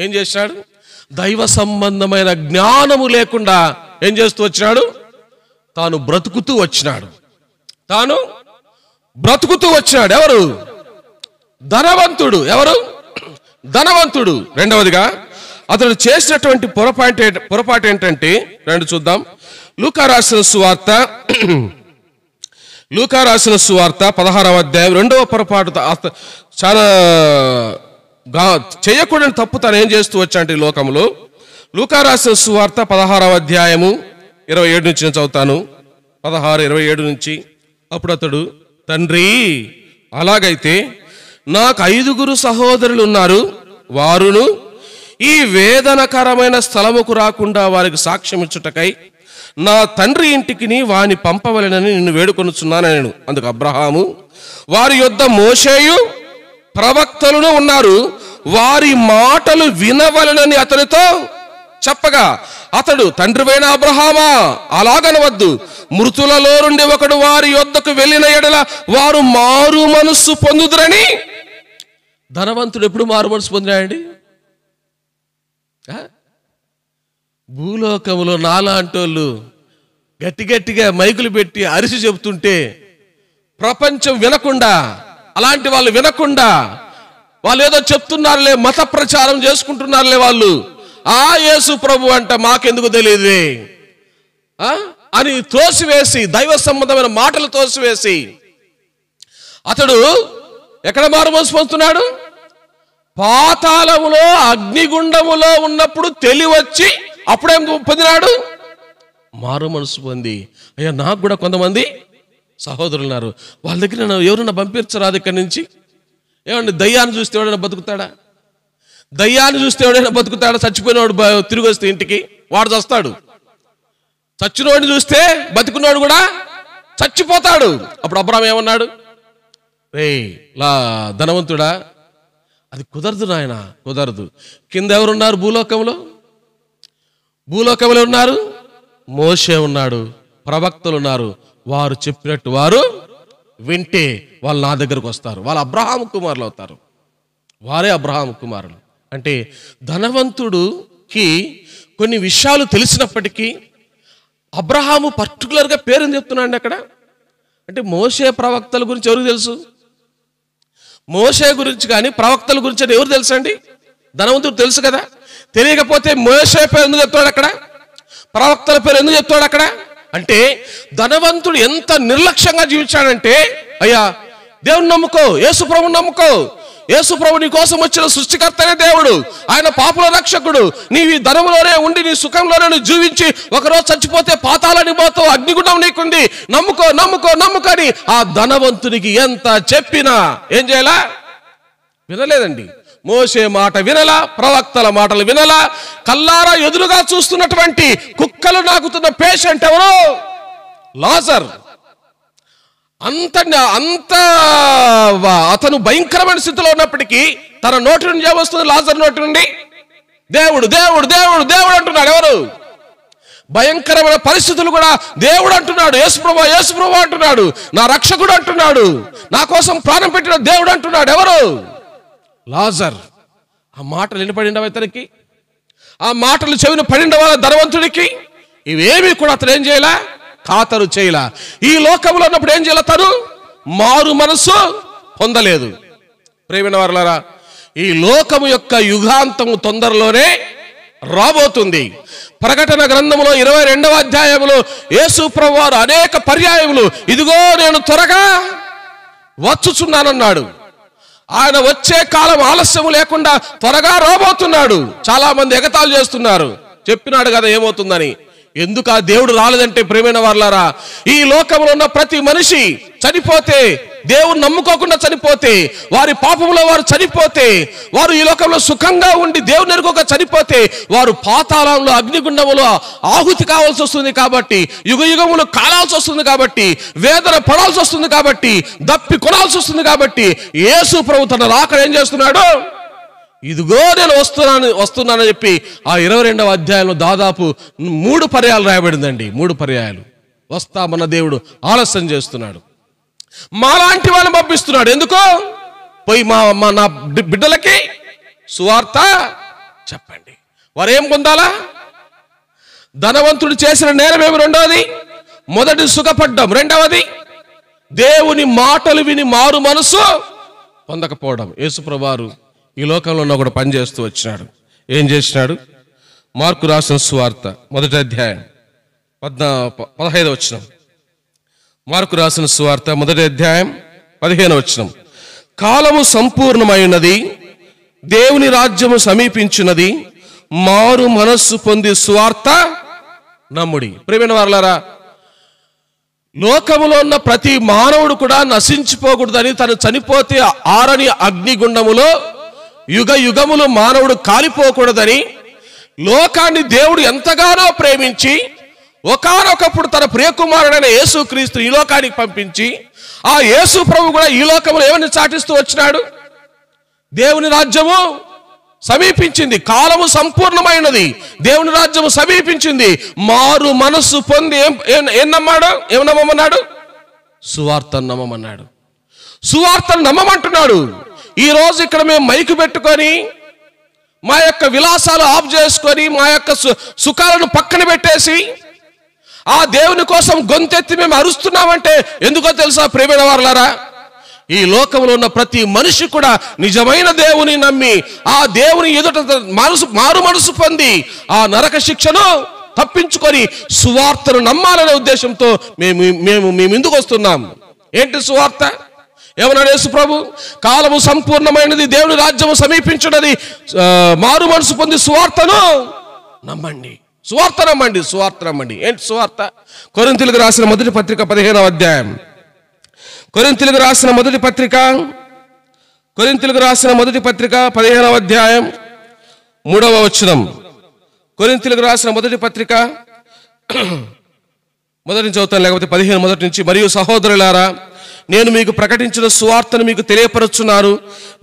ఏం చేసినాడు? దైవ సంబంధమైన జ్ఞానము లేకుండా ఏం చేస్తూ వచ్చినాడు? తాను బ్రతుకుతూ వచ్చినాడు. ఎవరు? ధనవంతుడు. ఎవరు? ధనవంతుడు. రెండవదిగా అతడు చేసినటువంటి పొరపాటు ఏంటంటే, రెండు చూద్దాం. లూకా రాసిన సువార్త 16వ అధ్యాయం 2వ పొరపాటు. చాలా చేయకూడని తప్పు తను ఏం చేస్తూ వచ్చాంటే ఈ లోకంలో. లూకా రాసిన సువార్త 16వ అధ్యాయము 27 నుంచి నేను చదువుతాను. 16:27 నుంచి. అప్పుడు అతడు, తండ్రి అలాగైతే నాకు 5 సహోదరులు ఉన్నారు. వారును ఈ వేదనకరమైన స్థలముకు రాకుండా వారికి సాక్ష్యం ఇచ్చుటకై నా తండ్రి ఇంటికి వాని పంపవలెనని నిన్ను వేడుకొనుచున్నాను. అందుకు అబ్రహాము, వారి యొద్ద మోషేయు ప్రవక్తలను ఉన్నారు, వారి మాటలు వినవలెనని అతనితో చెప్పగా అతడు, తండ్రివైన అబ్రహామా, అలాగనవద్దు. మృతులలో నుండి ఒకడు వారి యొద్దకు వెళ్ళిన ఎడల వారు మారు మనస్సు పొందుదురని. ధనవంతుడు ఎప్పుడు మారు మనసు పొందినాయండి? భూలోకములో నాలాంటోళ్ళు గట్టిగా మైకులు పెట్టి అరిసి చెబుతుంటే ప్రపంచం వినకుండా, అలాంటి వాళ్ళు వినకుండా, వాళ్ళు ఏదో చెప్తున్నారులే, మత ప్రచారం చేసుకుంటున్నారులే వాళ్ళు, ఆ యేసు ప్రభు అంట మాకెందుకు తెలియదు అని తోసివేసి, దైవ సంబంధమైన మాటలు తోసివేసి అతడు ఎక్కడ మారు మనసు పొందుతున్నాడు? పాతాళములో, అగ్నిగుండములో ఉన్నప్పుడు తెలివచ్చి అప్పుడేం పొందినాడు? మారు మనసు పొంది, అయ్యా నాకు కూడా కొంతమంది సహోదరులు ఉన్నారు, వాళ్ళ దగ్గర ఎవరైనా పంపించరాదు ఇక్కడి నుంచి. ఏమండి దయ్యాన్ని చూస్తే ఎవడైనా బతుకుతాడా? చచ్చిపోయినవాడు తిరిగి వస్తే ఇంటికి వాడు చస్తాడు. చచ్చినవాడిని చూస్తే బతుకున్నవాడు కూడా చచ్చిపోతాడు. అప్పుడు అబ్రాహాము ఏమన్నాడు? ధనవంతుడా, అది కుదరదు నాయన, కుదరదు. కింద ఎవరున్నారు? భూలోకంలో ఉన్నారు. మోషే ఉన్నాడు, ప్రవక్తలు ఉన్నారు. వారు చెప్పినట్టు వారు వింటే వాళ్ళు నా దగ్గరకు వస్తారు, వాళ్ళు అబ్రహాము కుమారులు అవుతారు. వారే అబ్రహాము కుమారులు. అంటే ధనవంతుడికి కొన్ని విషయాలు తెలిసినప్పటికీ అబ్రహాము పర్టికులర్గా పేరుని చెప్తున్నాడు అక్కడ. అంటే మోషే ప్రవక్తల గురించి ఎవరికి తెలుసు? మోషే గురించి కానీ ప్రవక్తల గురించి ఎవరు తెలుసు అండి? ధనవంతుడు తెలుసు కదా. తెలియకపోతే మోషే పేరు ఎందుకు చెప్తాడు అక్కడ? ప్రవక్తల పేరు ఎందుకు చెప్తాడు అక్కడ? అంటే ధనవంతుడు ఎంత నిర్లక్ష్యంగా జీవించాడంటే, అయ్యా దేవుని నమ్ముకో, యేసు ప్రభుని నమ్ముకో, యేసు ప్రభు నీ కోసం వచ్చిన సృష్టికర్తనే దేవుడు, ఆయన పాపుల రక్షకుడు. నీవు ధనములోనే ఉండి నీ సుఖంలోనే జీవించి ఒకరోజు చచ్చిపోతే పాతాళానికి పోతావు, అగ్నిగుండం నీకుంది, నమ్ముకో నమ్ముకో నమ్ముకొని ఆ ధనవంతునికి ఎంత చెప్పినా ఏం చేయాలా? వినలేదండి. మోషే మాట వినలా, ప్రవక్తల మాటలు వినలా. కల్లారా ఎదురుగా చూస్తున్నటువంటి కుక్కలు నాకుతున్న పేషెంట్ ఎవరు? లాజర్. అంత అతను భయంకరమైన స్థితిలో ఉన్నప్పటికీ తన నోటి నుండి ఏమొస్తుంది? లాజర్ నోటి నుండి దేవుడు దేవుడు దేవుడు దేవుడు అంటున్నాడు. ఎవరు? భయంకరమైన పరిస్థితులు కూడా దేవుడు అంటున్నాడు. యేసుప్రభు యేసుప్రభు అంటున్నాడు. నా రక్షకుడు అంటున్నాడు. నా కోసం ప్రాణం పెట్టిన దేవుడు అంటున్నాడు. ఎవరు? లాజర్. ఆ మాటలు వినపడిండవ ఇతనికి, ఆ మాటలు చెవిన పడిండవ ధనవంతుడికి. ఇవేమి కూడా అతను ఏం చేయలా? ఖాతరు చేయలా. ఈ లోకంలో ఉన్నప్పుడు ఏం చేయాల? తను మారు మనసు పొందలేదు. ప్రియమైన వారలారా, ఈ లోకము యొక్క యుగాంతము తొందరలోనే రాబోతుంది. ప్రకటన గ్రంథములో 22వ అధ్యాయములో యేసు ప్రభువారు అనేక పర్యాయములు ఇదిగో నేను త్వరగా వచ్చుచున్నానన్నాడు. ఆయన వచ్చే కాలం ఆలస్యం లేకుండా త్వరగా రాబోతున్నాడు. చాలా మంది ఎగతాళి చేస్తున్నారు. చెప్పినాడు కదా ఏమవుతుందని. ఎందుకు ఆ దేవుడు రాలేదంటే ప్రియమైన వారలారా, ఈ లోకంలో ఉన్న ప్రతి మనిషి చనిపోతే, దేవుడు నమ్ముకోకుండా చనిపోతే, వారి పాపంలో వారు చనిపోతే, వారు ఈ లోకంలో సుఖంగా ఉండి దేవుని ఎరుగక చనిపోతే, వారు పాతాళంలో అగ్నిగుండములో ఆహుతి కావాల్సి వస్తుంది. కాబట్టి యుగ యుగములు కాలాల్సి వస్తుంది. కాబట్టి వేదన పడాల్సి వస్తుంది. కాబట్టి దప్పి కొనాల్సి వస్తుంది. కాబట్టి యేసు ప్రభు తన రాకడ ఏం చేస్తున్నాడు? ఇదిగో నేను వస్తున్నానని చెప్పి ఆ 22వ అధ్యాయంలో దాదాపు 3 పర్యాలు రాయబడిందండి. 3 పర్యాయాలు వస్తామన్న దేవుడు ఆలస్యం చేస్తున్నాడు. మాలాంటి వాళ్ళని పంపిస్తున్నాడు. ఎందుకో? పోయి నా బిడ్డలకి సువార్త చెప్పండి. వారు ఏం పొందాలా? ధనవంతుడు చేసిన నేరమేమి? రెండవది మొదటి సుఖపడ్డం. రెండవది దేవుని మాటలు విని మారు మనసు పొందకపోవడం. యేసుప్రభువారు ఈ లోకంలో ఉన్న కూడా పని చేస్తూ వచ్చినాడు. ఏం చేసినాడు? మార్కు రాసిన సువార్త 1వ అధ్యాయం 15వ వచనం. మార్కు రాసిన సువార్త 1వ అధ్యాయం 15వ వచనం. కాలము సంపూర్ణమైనది, దేవుని రాజ్యము సమీపించినది, మారు మనస్సు పొంది సువార్త నమ్ముడి. ప్రియమైన వారలారా, లోకములో ఉన్న ప్రతి మానవుడు కూడా నశించిపోకూడదని, తను చనిపోతే ఆరని అగ్నిగుండములో యుగ యుగములు మానవుడు కాలిపోకూడదని లోకాన్ని దేవుడు ఎంతగానో ప్రేమించి ఒకానొకప్పుడు తన ప్రియకుమారుడైన యేసుక్రీస్తు ఈ లోకానికి పంపించి, ఆ యేసు ప్రభు కూడా ఈ లోకంలో ఏమని చాటిస్తూ వచ్చినాడు? దేవుని రాజ్యము సమీపించింది, కాలము సంపూర్ణమైనది, దేవుని రాజ్యము సమీపించింది, మారు మనస్సు పొంది ఏం నమ్మాడు? ఏం నమ్మమన్నాడు? సువార్తను నమ్మమన్నాడు. సువార్తను నమ్మమంటున్నాడు. ఈ రోజు ఇక్కడ మేము మైకు పెట్టుకొని మా యొక్క విలాసాలు ఆఫ్ చేసుకొని మా యొక్క సుఖాలను పక్కన పెట్టేసి ఆ దేవుని కోసం గొంతెత్తి మేము అరుస్తున్నామంటే ఎందుకో తెలుసా ప్రియమైన వారలారా? ఈ లోకంలో ఉన్న ప్రతి మనిషి కూడా నిజమైన దేవుని నమ్మి ఆ దేవుని ఎదుట మారు మనసు పొంది ఆ నరక శిక్షను తప్పించుకొని సువార్తను నమ్మాలనే ఉద్దేశంతో మేము ముందుకు వస్తున్నాం. ఏంటి సువార్త? ఏమన్నాడు యేసు ప్రభు? కాలము సంపూర్ణమైనది, దేవుని రాజ్యము సమీపించున్నది, మారు మనసు పొంది సువార్తను నమ్మండి. సువార్త నమ్మండి, సువార్త నమ్మండి. ఏంటి సువార్త? కొరింథీయులకు రాసిన మొదటి పత్రిక 15వ అధ్యాయం. కొరింథీయులకు రాసిన మొదటి పత్రిక 15వ అధ్యాయం 3వ వచనం. కొరింథీయులకు రాసిన మొదటి పత్రిక మొదటి నుంచి చదువుతాను, లేకపోతే 15 మొదటి నుంచి. మరియు సహోదరులారా, నేను మీకు ప్రకటించిన సువార్తను మీకు తెలియపరుచున్నారు,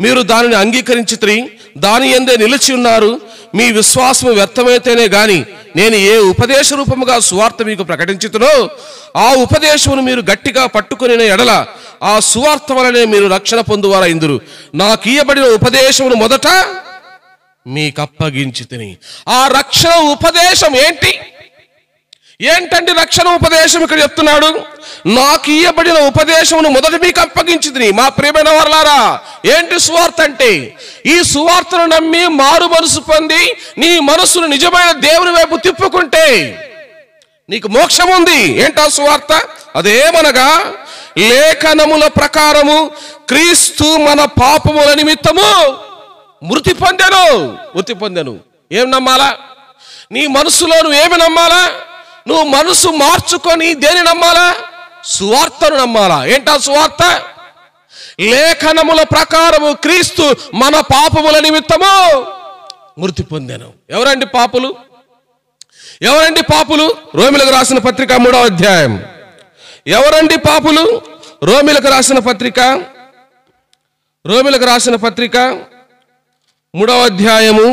మీరు దానిని అంగీకరించితిరి, దాని యందే నిలిచి ఉన్నారు. మీ విశ్వాసము వ్యర్థమైతేనే గాని నేను ఏ ఉపదేశ రూపముగా సువార్త మీకు ప్రకటించుతునో ఆ ఉపదేశమును మీరు గట్టిగా పట్టుకుని ఎడల ఆ సువార్త వలనే మీరు రక్షణ పొందువారైందురు. నాకు ఇయ్యబడిన ఉపదేశమును మొదట మీకు అప్పగించితిని. ఆ రక్షణ ఉపదేశం ఏంటండి రక్షణ ఉపదేశం? ఇక్కడ చెప్తున్నాడు, నాకు ఇయ్యబడిన ఉపదేశమును మొదట మీకు అప్పగించింది. మా ప్రియమైన వారలారా, ఏంటి సువార్త అంటే? ఈ సువార్తను నమ్మి మారు మనసు పొంది నీ మనసును నిజమైన దేవుని వైపు తిప్పుకుంటే నీకు మోక్షం ఉంది. ఏంటా సువార్త? అదేమనగా లేఖనముల ప్రకారము క్రీస్తు మన పాపముల నిమిత్తము మృతి పొందెను. ఏం నమ్మాలా? నీ మనసులో నువ్వు ఏమి నమ్మాలా? నువ్వు మనసు మార్చుకొని దేని నమ్మాలా? సువార్తను నమ్మాలా. ఏంటా సువార్త? లేఖనముల ప్రకారము క్రీస్తు మన పాపముల నిమిత్తము మృతి పొందెను. ఎవరండి పాపులు? రోమిలకు రాసిన పత్రిక 3వ అధ్యాయం. ఎవరండి పాపులు? రోమిలకు రాసిన పత్రిక 3వ అధ్యాయము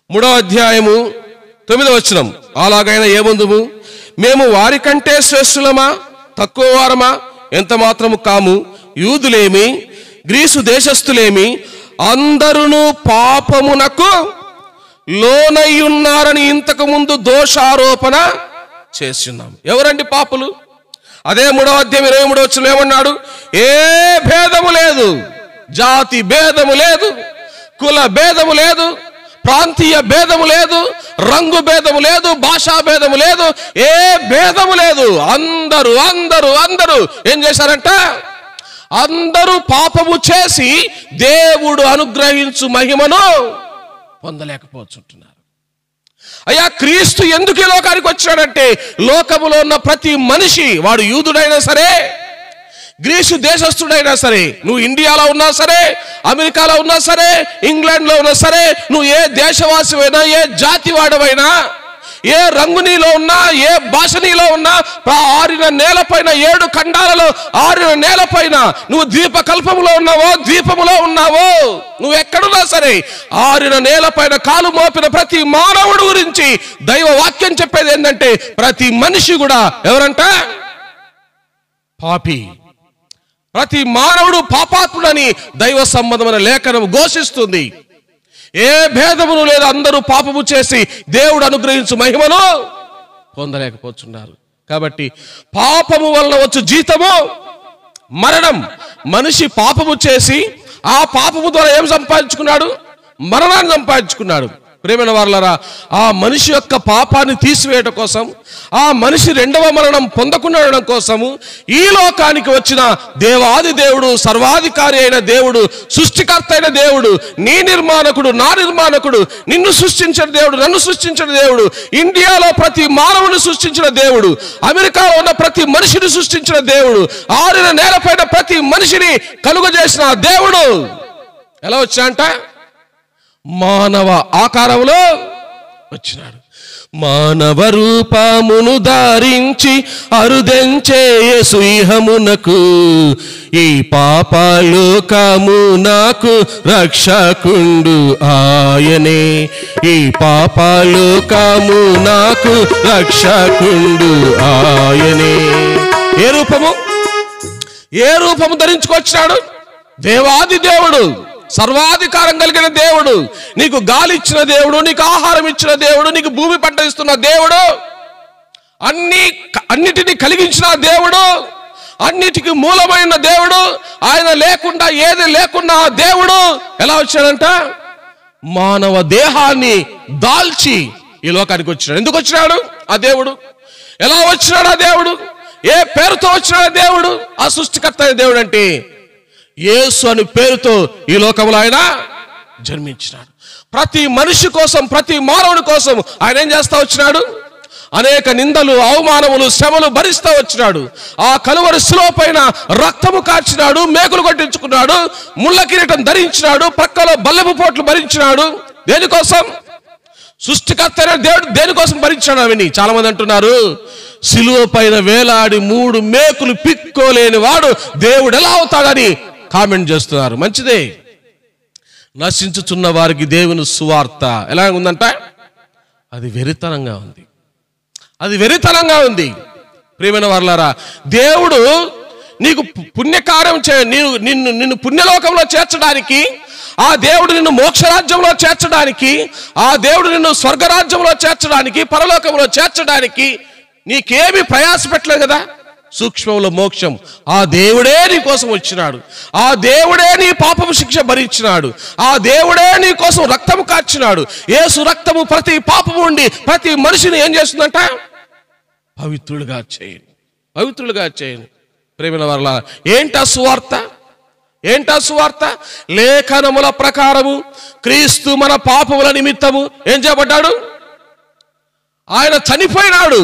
3వ అధ్యాయము 9వ వచనం. అలాగైనా ఏమందుము? మేము వారికంటే శ్రేష్ఠులమా, తక్కువ వారమా? ఎంత మాత్రము కాము. యూదులేమి, గ్రీసు దేశస్థులేమి, అందరూ పాపమునకు లోనై ఉన్నారని ఇంతకు ముందు దోషారోపణ చేస్తున్నాం. ఎవరండి పాపులు? అదే 3వ అధ్యాయం 23వ వచనం ఏమన్నాడు? ఏ భేదము లేదు, జాతి భేదము లేదు, కుల భేదము లేదు, ప్రాంతీయ భేదము లేదు, రంగు భేదము లేదు, భాషా భేదము లేదు, ఏ భేదము లేదు. అందరూ అందరూ అందరూ ఏం చేశారంట? అందరూ పాపము చేసి దేవుడు అనుగ్రహించు మహిమను పొందలేకపోతుంటున్నారు. అయ్యా, క్రీస్తు ఎందుకు ఈ లోకానికి వచ్చాడంటే, లోకములో ఉన్న ప్రతి మనిషి, వాడు యూదుడైనా సరే, గ్రీసు దేశస్థుడైనా సరే, నువ్వు ఇండియాలో ఉన్నా సరే, అమెరికాలో ఉన్నా సరే, ఇంగ్లాండ్లో ఉన్నా సరే, నువ్వు ఏ దేశవాసివైనా, ఏ జాతి వాడవైనా, ఏ రంగు నీలో ఉన్నా, ఏ భాష నీలో ఉన్నా, ఆరిన నేలపైన 7 ఖండాలలో ఆరిన నేలపైన నువ్వు ద్వీపకల్పములో ఉన్నావో, ద్వీపములో ఉన్నావో, నువ్వు ఎక్కడున్నా సరే, ఆరిన నేలపైన కాలు మోపిన ప్రతి మానవుడు గురించి దైవ వాక్యం చెప్పేది ఏంటంటే, ప్రతి మనిషి కూడా ఎవరంట? పాపి. ప్రతి మానవుడు పాపాత్ముడని దైవ సంబంధమైన లేఖనం ఘోషిస్తుంది. ఏ భేదమును లేదు, అందరూ పాపము చేసి దేవుడు అనుగ్రహించు మహిమను పొందలేకపోతున్నారు. కాబట్టి పాపము వలన వచ్చు జీతము మరణం. మనిషి పాపము చేసి ఆ పాపము ద్వారా ఏం సంపాదించుకున్నాడు? మరణాన్ని సంపాదించుకున్నాడు. ప్రేమైన వారలారా, ఆ మనిషి యొక్క పాపాన్ని తీసివేయడం కోసం, ఆ మనిషి 2వ మరణం పొందకుండా ఉండడం కోసము ఈ లోకానికి వచ్చిన దేవాది దేవుడు, సర్వాధికారి అయిన దేవుడు, సృష్టికర్త అయిన దేవుడు, నీ నిర్మాణకుడు, నా నిర్మాణకుడు, నిన్ను సృష్టించిన దేవుడు, నన్ను సృష్టించిన దేవుడు, ఇండియాలో ప్రతి మానవుని సృష్టించిన దేవుడు, అమెరికాలో ఉన్న ప్రతి మనిషిని సృష్టించిన దేవుడు, ఆరిన నేలపైన ప్రతి మనిషిని కలుగజేసిన దేవుడు ఎలా వచ్చాడంట? మానవ ఆకారంలో వచ్చినాడు. మానవ రూపమును ధారించి అరుదెంచే యేసు ఇహమునకు, ఈ పాపలోకము నాకు రక్షకుండు ఆయనే, ఈ పాపలోకము నాకు రక్షకుండు ఆయనే. ఏ రూపము? ఏ రూపము ధరించుకొచ్చాడు? దేవాది దేవుడు, సర్వాధికారం కలిగిన దేవుడు, నీకు గాలి ఇచ్చిన దేవుడు, నీకు ఆహారం ఇచ్చిన దేవుడు, నీకు భూమి పంట ఇస్తున్న దేవుడు, అన్నిటినీ కలిగించిన దేవుడు, అన్నిటికీ మూలమైన దేవుడు, ఆయన లేకుండా ఏది లేకున్నా దేవుడు ఎలా వచ్చాడంట? మానవ దేహాన్ని దాల్చి ఈ లోకానికి వచ్చినాడు. ఎందుకు వచ్చినాడు ఆ దేవుడు? ఎలా వచ్చినాడు ఆ దేవుడు? ఏ పేరుతో వచ్చినాడు దేవుడు? ఆ సృష్టికర్త అయిన దేవుడు అంటే యేసు అని పేరుతో ఈ లోకంలో ఆయన జన్మించినాడు. ప్రతి మనిషి కోసం, ప్రతి మానవుడి కోసం ఆయన ఏం చేస్తా వచ్చినాడు? అనేక నిందలు, అవమానములు, శ్రమలు భరిస్తూ వచ్చినాడు. ఆ కలువరి శిలువ పైన రక్తము కార్చినాడు, మేకులు కొట్టించుకున్నాడు, ముళ్ళ కిరీటం ధరించినాడు, ప్రక్కలో బల్లెపు పోట్లు భరించినాడు. దేనికోసం? సృష్టికర్త అయిన దేవుడు దేనికోసం భరించాడు అవని చాలా మంది అంటున్నారు. శిలువ పైన వేలాడి 3 మేకులు పిక్కోలేని వాడు దేవుడు ఎలా అవుతాడని కామెంట్ చేస్తున్నారు. మంచిదే. నశించుచున్న వారికి దేవుని సువార్త ఎలా ఉందంట? అది వెరితనంగా ఉంది. అది వెరితనంగా ఉంది. ప్రియమైన వారలారా, దేవుడు నీకు పుణ్యకార్యం నిన్ను పుణ్యలోకంలో చేర్చడానికి, ఆ దేవుడు నిన్ను మోక్షరాజ్యంలో చేర్చడానికి, ఆ దేవుడు నిన్ను స్వర్గరాజ్యంలో చేర్చడానికి, పరలోకంలో చేర్చడానికి నీకేమి ప్రయాస పెట్టలేదు కదా. సూక్ష్మంలో మోక్షం ఆ దేవుడే నీ కోసం వచ్చినాడు. ఆ దేవుడే నీ పాపము శిక్ష భరించినాడు. ఆ దేవుడే నీ కోసం రక్తము కార్చినాడు. యేసు రక్తము ప్రతి పాపము ఉండి ప్రతి మనిషిని ఏం చేస్తుందంట? పవిత్రులుగా చేయను, పవిత్రులుగా చేయను. ప్రేమైన వారలా, ఏంటా సువార్త? ఏంటా సువార్త? లేఖనముల ప్రకారము క్రీస్తు మన పాపముల నిమిత్తము ఏం చేయబడ్డాడు? ఆయన చనిపోయినాడు,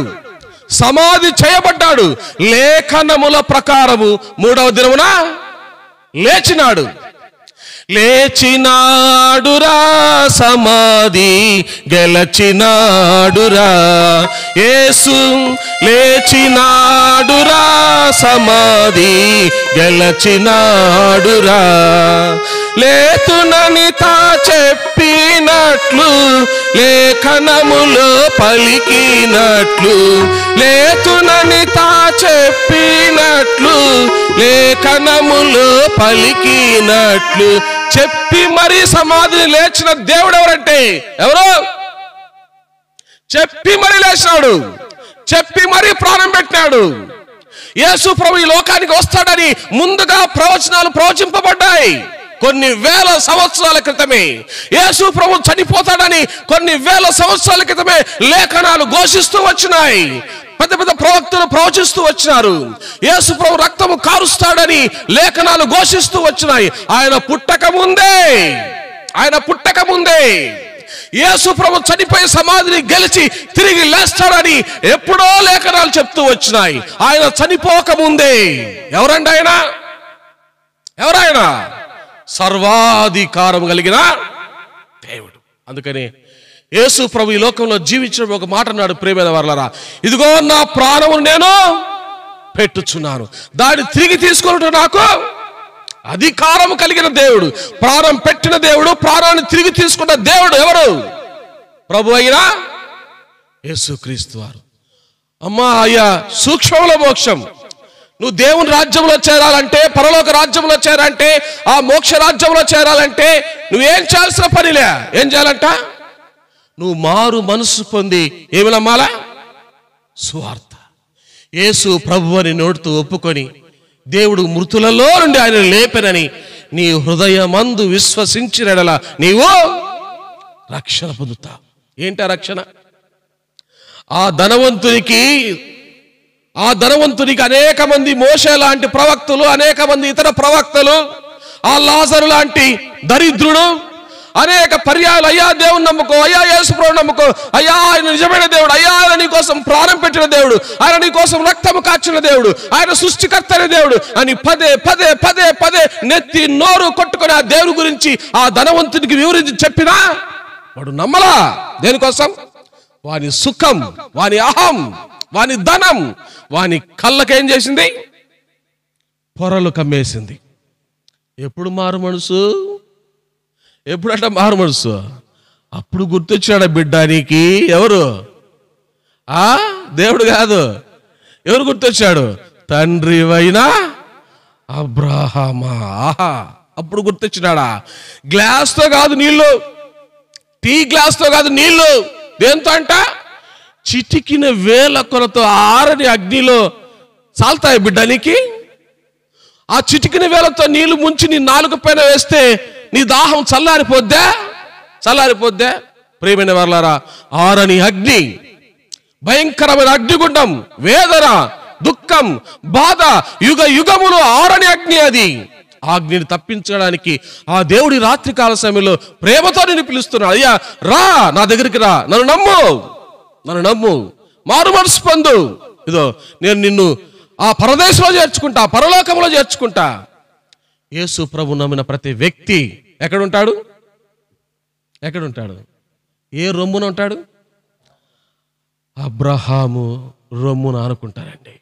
సమాధి చేయబడ్డాడు. లేఖనముల ప్రకారము 3వ దినమున లేచినాడు. లేచినాడురా, సమాధి గెలచినాడురా, యేసు లేచినాడురా, సమాధి గెలచినాడురా. లేతునని తా చెప్పినట్లు లేఖనములో పలికినట్లు, లేతునని తా చెప్పినట్లు, లేఖనములో పలికినట్లు చెప్పి మరి సమాధిని లేచిన దేవుడు ఎవరంటే ఎవరు? చెప్పి మరి లేచినాడు, చెప్పి మరి ప్రాణం పెట్టినాడు. యేసు ప్రభు ఈ లోకానికి వస్తాడని ముందుగా ప్రవచనాలు ప్రవచింపబడ్డాయి. కొన్ని వేల సంవత్సరాల క్రితమే యేసు ప్రభు చనిపోతాడని కొన్ని వేల సంవత్సరాల క్రితమే లేఖనాలు ఘోషిస్తూ వచ్చినాయి. పెద్ద పెద్ద ప్రవక్తలు ప్రవచిస్తూ వచ్చినారు. యేసు ప్రభు రక్తము కారుస్తాడని లేఖనాలు ఘోషిస్తూ వచ్చినాయి. ఆయన పుట్టక ముందే యేసు ప్రభు చనిపోయి సమాధిని గెలిచి తిరిగి లేస్తాడని ఎప్పుడో లేఖనాలు చెప్తూ వచ్చినాయి. ఆయన చనిపోక ముందే ఎవరండి ఎవరైనా సర్వాధికారం కలిగిన దేవుడు. అందుకని యేసు ప్రభు ఈ లోకంలో జీవించిన ఒక మాట అన్నాడు, ప్రియమైన వారలారా, ఇదిగో నా ప్రాణమును నేను పెట్టుచున్నాను, దాన్ని తిరిగి తీసుకున్నట్టు నాకు అధికారం కలిగిన దేవుడు, ప్రాణం పెట్టిన దేవుడు, ప్రాణాన్ని తిరిగి తీసుకున్న దేవుడు ఎవరు? ప్రభు అయిన యేసుక్రీస్తు వారు. అమ్మా అయ్యా, సూక్ష్మంలో మోక్షం. నువ్వు దేవుని రాజ్యంలో చేరాలంటే, పరలోక రాజ్యంలో చేరాలంటే, ఆ మోక్ష రాజ్యంలో చేరాలంటే నువ్వేం చేయాల్సిన పనిలే. ఏం చేయాలంట? నువ్వు మారు మనసు పొంది ఏమి నమ్మాలా? సువార్త. యేసు ప్రభు అని నోటితో ఒప్పుకొని దేవుడు మృతులలో నుండి ఆయన లేపెనని నీ హృదయమందు విశ్వసించినడలా నీవు రక్షణ పొందుతావు. ఏంటా రక్షణ? ఆ ధనవంతునికి అనేక మంది మోషే లాంటి ప్రవక్తలు, అనేక మంది ఇతర ప్రవక్తలు, ఆ లాజరు లాంటి దరిద్రుడు అనేక పర్యాయాలు, అయ్యా దేవుని నమ్ముకో, అయ్యా యేసు ప్రభువుని నమ్ముకో, అయ్యా ఆయన నిజమైన దేవుడు, అయ్యా ఆయన నీ కోసం ప్రాణం పెట్టిన దేవుడు, ఆయన నీ కోసం రక్తము కాచిన దేవుడు, ఆయన సృష్టికర్త అయిన దేవుడు అని పదే పదే పదే పదే నెత్తి నోరు కొట్టుకొని ఆ దేవుడి గురించి ఆ ధనవంతునికి వివరించి చెప్పినా వాడు నమ్మలా. దేనికోసం? వాని సుఖం, వాని అహం, వాని ధనం వాని కళ్ళకేం చేసింది? పొరలు కమ్మేసింది. ఎప్పుడు మారు మనసు? ఎప్పుడంట మారు మనసు? అప్పుడు గుర్తొచ్చాడు బిడ్డ నీకి. ఎవరు? దేవుడు కాదు. ఎవరు గుర్తొచ్చాడు? తండ్రివైనా అబ్రహామా. అప్పుడు గుర్తొచ్చినాడా? గ్లాస్తో కాదు నీళ్ళు, టీ గ్లాస్తో కాదు నీళ్ళు. దేంతో అంట? చిటికిన వేల కొలతో ఆరని అగ్నిలో సాల్తాయి బిడ్డ నీకి. ఆ చిటికిన వేలతో నీళ్లు ముంచి నీ నాలుక పైన వేస్తే నీ దాహం చల్లారిపోద్దా? ప్రియమైన వారలారా, ఆరని అగ్ని, భయంకరమైన అగ్నిగుండం, వేదన, దుఃఖం, బాధ, యుగ యుగములు ఆరని అగ్ని. అది అగ్నిని తప్పించడానికి ఆ దేవుడి రాత్రికాల సమయంలో ప్రేమతో నిన్ను పిలుస్తున్నాడు. అయ్యా రా, నా దగ్గరికి రా, నన్ను నమ్ము, మారు మనసు పొందు. ఇదో నేను నిన్ను ఆ పరదేశంలో చేర్చుకుంటా, పరలోకంలో చేర్చుకుంటా. యేసు ప్రభు నమ్మిన ప్రతి వ్యక్తి ఎక్కడుంటాడు? ఏ రొమ్మున ఉంటాడు? అబ్రహాము రొమ్మున అనుకుంటారండి.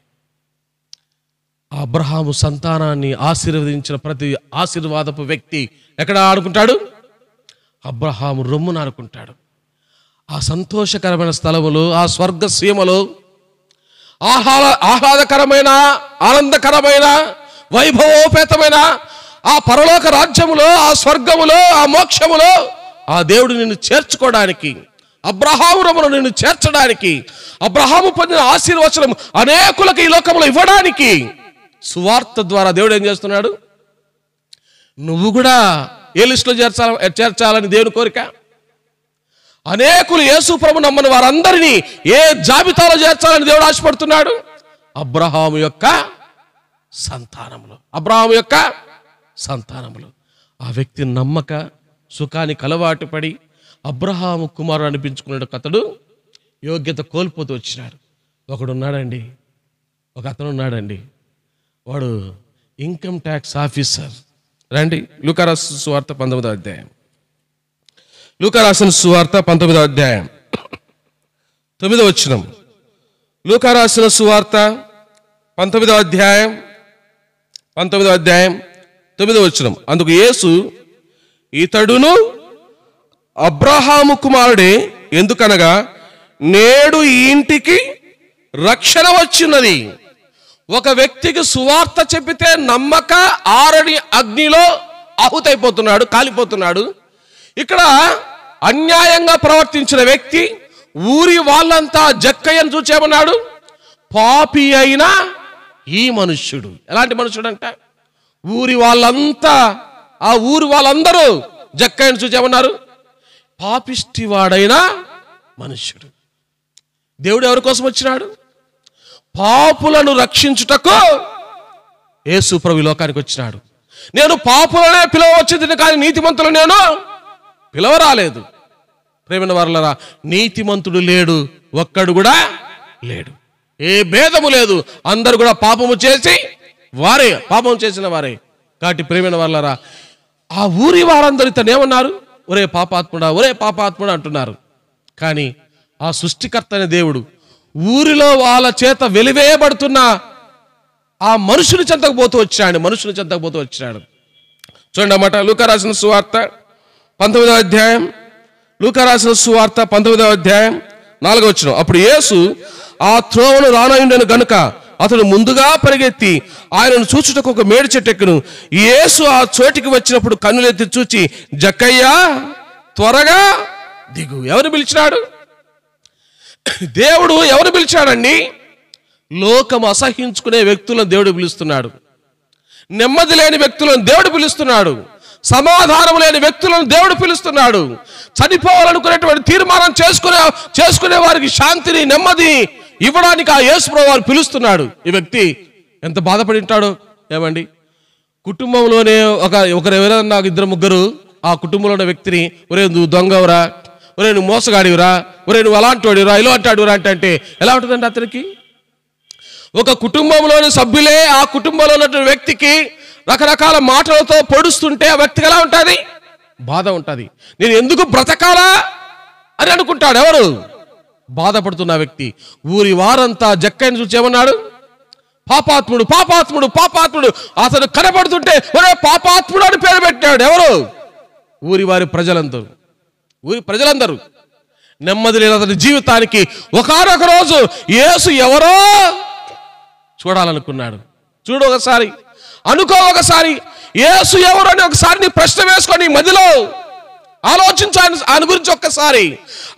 అబ్రహాము సంతానాన్ని ఆశీర్వదించిన ప్రతి ఆశీర్వాదపు వ్యక్తి ఎక్కడ ఆడుకుంటాడు? అబ్రహాము రొమ్మున అనుకుంటాడు. ఆ సంతోషకరమైన స్థలములు, ఆ స్వర్గ సీమలు, ఆహ్లాదకరమైన, ఆనందకరమైన, వైభవోపేతమైన ఆ పరలోక రాజ్యములో, ఆ స్వర్గములో, ఆ మోక్షములో ఆ దేవుడు నిన్ను చేర్చుకోవడానికి, అబ్రహాము రొమ్మున నిన్ను చేర్చడానికి, అబ్రహాము పొందిన ఆశీర్వచనం అనేకులకు ఈ లోకంలో ఇవ్వడానికి సువార్త ద్వారా దేవుడు ఏం చేస్తున్నాడు? నువ్వు కూడా ఏ లిస్టులో చేర్చాలని దేవుని కోరిక. అనేకులు యేసు ప్రభు నమ్మని వారందరినీ ఏ జాబితాలో చేర్చాలని దేవుడు ఆశపడుతున్నాడు? అబ్రహాము యొక్క సంతానములు. ఆ వ్యక్తి నమ్మక సుఖానికి అలవాటు పడి అబ్రహాము కుమారుడు అనిపించుకున్నాడు. అతడు యోగ్యత కోల్పోతూ వచ్చినాడు. ఒక అతను ఉన్నాడండి, వాడు ఇన్కమ్ ట్యాక్స్ ఆఫీసర్. రండి, లూకా రాసిన సువార్త 19వ అధ్యాయం. లూకా రాసిన సువార్త 19వ అధ్యాయం 9వ వచనం. లూకా రాసిన సువార్త 19వ అధ్యాయం 9వ వచనం. అందుకు యేసు, ఇతడును అబ్రహాము కుమారుడే ఎందుకనగా నేడు ఈ ఇంటికి రక్షణ వచ్చినది. ఒక వ్యక్తికి సువార్త చెప్పితే నమ్మక ఆరని అగ్నిలో ఆహుతైపోతున్నాడు, కాలిపోతున్నాడు. ఇక్కడ అన్యాయంగా ప్రవర్తించిన వ్యక్తి ఊరి వాళ్ళంతా జక్కయ్యను చూచేమన్నాడు, పాపి అయిన ఈ మనుష్యుడు. ఎలాంటి మనుష్యుడు అంట? ఊరి వాళ్ళంతా, ఆ ఊరి వాళ్ళందరూ జక్కయ్యను చూచేమన్నారు, పాపిష్టివాడైన మనుష్యుడు. దేవుడు ఎవరి కోసం వచ్చినాడు? పాపులను రక్షించుటకు యేసు ప్రభు లోకానికి వచ్చినాడు. నేను పాపులనే పిలవచ్చింది కానీ నీతిమంతులు నేను పిలవరాలేదు. ప్రేమైన వారలారా, నీతిమంతుడు లేడు, ఒక్కడు కూడా లేడు. ఏ భేదము లేదు, అందరూ కూడా పాపము చేసి వారే, పాపం చేసిన వారే. కాబట్టి ప్రేమైన వారలారా, ఆ ఊరి వారందరూ ఇతను ఏమన్నారు? ఒరే పాపాత్ముడా, ఒరే పాపాత్ముడా అంటున్నారు. కానీ ఆ సృష్టికర్త అనే దేవుడు ఊరిలో వాళ్ళ చేత వెలివేయబడుతున్న ఆ మనుషుని చెంతకు పోతూ వచ్చాడు. చూడండి అన్నమాట. లూకా రాసిన సువార్త 19వ అధ్యాయం, లూకా రాసిన సువార్త 19వ అధ్యాయం 4వ వచనం. అప్పుడు యేసు ఆ త్రోవను రానయుండెను గనుక అతడు ముందుగా పరిగెత్తి ఆయనను చూచుటకు ఒక మేడి చెట్టు ఎక్కెను. యేసు ఆ చోటికి వచ్చినప్పుడు కన్నులెత్తి చూచి, జక్కయ్యా త్వరగా దిగు. ఎవరు పిలిచినాడు? దేవుడు ఎవరు పిలిచాడండి? లోకం అసహించుకునే వ్యక్తులను దేవుడు పిలుస్తున్నాడు. నెమ్మది లేని వ్యక్తులను దేవుడు పిలుస్తున్నాడు. సమాధానం లేని వ్యక్తులను దేవుడు పిలుస్తున్నాడు. చనిపోవాలనుకునేటువంటి తీర్మానం చేసుకునే వారికి శాంతిని, నెమ్మది ఇవ్వడానికి ఆ యేసు ప్రభువు వారు పిలుస్తున్నాడు. ఈ వ్యక్తి ఎంత బాధపడి ఉంటాడో ఏమండి. కుటుంబంలోనే ఒకరు ఎవరైనా ఇద్దరు ముగ్గురు ఆ కుటుంబంలో ఉన్న వ్యక్తిని, ఒరే నువ్వు దొంగవరా, ఒరే నువ్వు మోసగాడివిరా, ఒరే నువ్వు అలాంటి వాడిరా, ఇలాంటి వాడిరా అంటే ఎలా ఉంటుందండి అతనికి? ఒక కుటుంబంలోని సభ్యులే ఆ కుటుంబంలో ఉన్నటువంటి వ్యక్తికి రకరకాల మాటలతో పొడుస్తుంటే ఆ వ్యక్తికి ఎలా ఉంటుంది? బాధ ఉంటుంది. నేను ఎందుకు బ్రతకాలా అని అనుకుంటాడు. ఎవరు? బాధపడుతున్న వ్యక్తి. ఊరి వారంతా జక్కయ్యను చూసి ఏమన్నాడు? పాపాత్ముడు, పాపాత్ముడు, పాపాత్ముడు. అతను కనబడుతుంటే ఒరే పాపాత్ముడు అని పేరు పెట్టాడు. ఎవరు? ఊరి ప్రజలందరూ. నెమ్మది లేని అతని జీవితానికి ఒకానొక రోజు యేసు ఎవరో చూడాలనుకున్నాడు. చూడు ఒకసారి, అనుకో ఒకసారి, యేసు ఎవరు అని ఒకసారి నీ ప్రశ్న వేసుకొని మదిలో ఆలోచించాను. ఆయన గురించి ఒక్కసారి,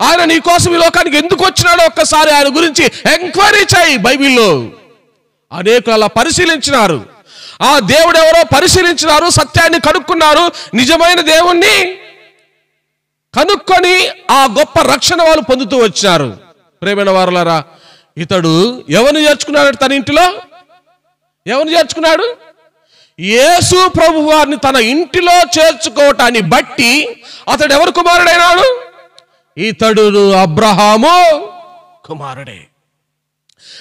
ఆయన నీ కోసం ఈ లోకానికి ఎందుకు వచ్చినాడో ఒక్కసారి ఆయన గురించి ఎంక్వైరీ చేయి. బైబిల్లో అనేకులు అలా పరిశీలించినారు. ఆ దేవుడు ఎవరో పరిశీలించినారు, సత్యాన్ని కనుక్కున్నారు, నిజమైన దేవుణ్ణి కనుక్కొని ఆ గొప్ప రక్షణ వాళ్ళు పొందుతూ వచ్చారు. ప్రేమైన వారలారా, ఇతడు ఎవరిని చేర్చుకున్నాడు? తన ఇంటిలో ఎవరిని చేర్చుకున్నాడు? యేసు ప్రభు వారిని తన ఇంటిలో చేర్చుకోవటాన్ని బట్టి అతడు ఎవరు కుమారుడైనాడు? ఇతడు అబ్రహాము కుమారుడే.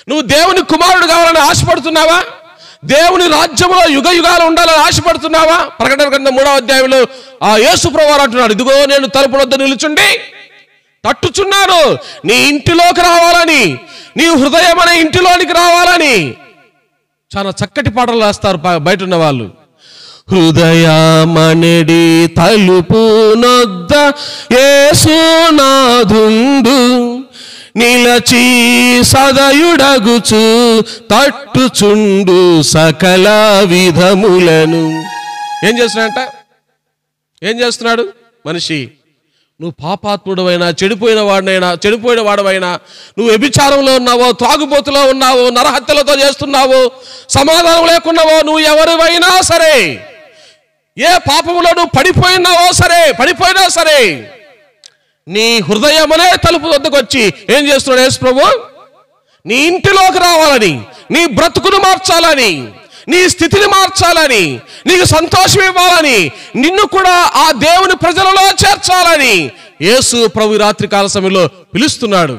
నువ్వు దేవుని కుమారుడు కావాలని ఆశపడుతున్నావా? దేవుని రాజ్యంలో యుగ యుగాలు ఉండాలని ఆశపడుతున్నావా? ప్రకటన గ్రంథం 3వ అధ్యాయంలో ఆ యేసు ప్రభువు అంటున్నాడు, ఇదిగో నేను తలుపుల వద్ద నిలుచుండి తట్టుచున్నాను, నీ ఇంటిలోకి రావాలని, నీ హృదయం అనే ఇంటిలోనికి రావాలని. చాలా చక్కటి పాటలు రాస్తారు బయట ఉన్న వాళ్ళు. హృదయమనడి తలుపు నొద్ద యేసునాథుండు నిలచి సదయుడగుచు తట్టుచుండు సకల విధములను. ఏం చేస్తున్నాడు మనిషి? నువ్వు పాపాత్ముడవైనా, చెడిపోయిన వాడవైనా, నువ్వు వ్యభిచారంలో ఉన్నావో, త్రాగుబోతులో ఉన్నావో, నరహత్యలతో చేస్తున్నావో, సమాధానం లేకున్నావో, నువ్వు ఎవరివైనా సరే, ఏ పాపములో నువ్వు పడిపోయినా సరే నీ హృదయమనే తలుపు వద్దకు వచ్చి ఏం చేస్తున్నాడు యేసు ప్రభు? నీ ఇంటిలోకి రావాలని, నీ బ్రతుకును మార్చాలని, నీ స్థితిని మార్చాలని, నీకు సంతోషం ఇవ్వాలని, నిన్ను కూడా ఆ దేవుని ప్రజలలో చేర్చాలని యేసు ప్రభు రాత్రికాల సమయంలో పిలుస్తున్నాడు.